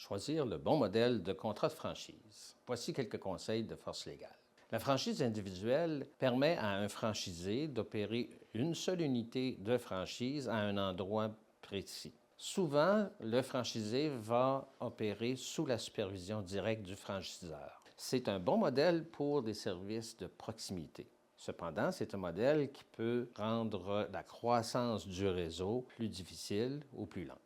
Choisir le bon modèle de contrat de franchise. Voici quelques conseils de force légale. La franchise individuelle permet à un franchisé d'opérer une seule unité de franchise à un endroit précis. Souvent, le franchisé va opérer sous la supervision directe du franchiseur. C'est un bon modèle pour des services de proximité. Cependant, c'est un modèle qui peut rendre la croissance du réseau plus difficile ou plus lente.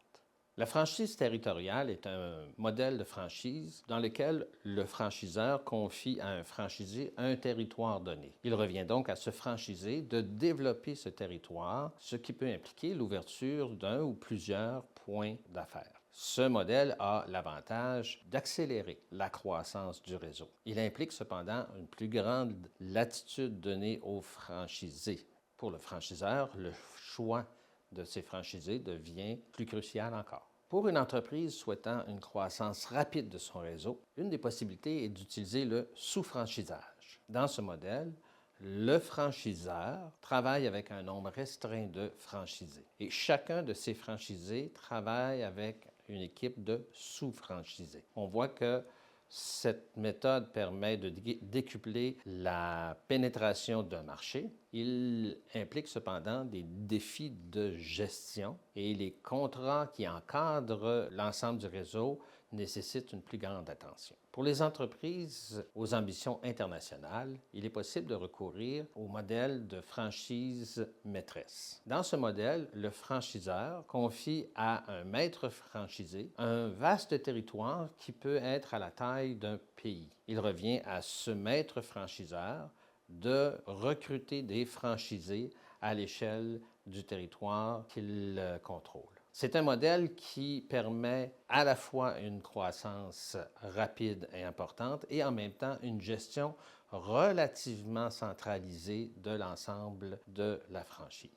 La franchise territoriale est un modèle de franchise dans lequel le franchiseur confie à un franchisé un territoire donné. Il revient donc à ce franchisé de développer ce territoire, ce qui peut impliquer l'ouverture d'un ou plusieurs points d'affaires. Ce modèle a l'avantage d'accélérer la croissance du réseau. Il implique cependant une plus grande latitude donnée aux franchisés. Pour le franchiseur, le choix de ses franchisés devient plus crucial encore. Pour une entreprise souhaitant une croissance rapide de son réseau, une des possibilités est d'utiliser le sous-franchisage. Dans ce modèle, le franchiseur travaille avec un nombre restreint de franchisés et chacun de ces franchisés travaille avec une équipe de sous-franchisés. On voit que cette méthode permet de décupler la pénétration d'un marché. Il implique cependant des défis de gestion et les contrats qui encadrent l'ensemble du réseau nécessitent une plus grande attention. Pour les entreprises aux ambitions internationales, il est possible de recourir au modèle de franchise maîtresse. Dans ce modèle, le franchiseur confie à un maître franchisé un vaste territoire qui peut être à la taille d'un pays. Il revient à ce maître franchiseur de recruter des franchisés à l'échelle du territoire qu'il contrôle. C'est un modèle qui permet à la fois une croissance rapide et importante et en même temps une gestion relativement centralisée de l'ensemble de la franchise.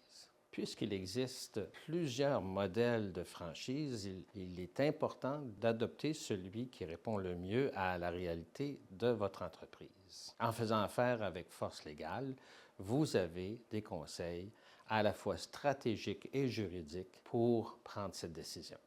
Puisqu'il existe plusieurs modèles de franchise, il est important d'adopter celui qui répond le mieux à la réalité de votre entreprise. En faisant affaire avec Force Légale, vous avez des conseils à la fois stratégiques et juridiques pour prendre cette décision.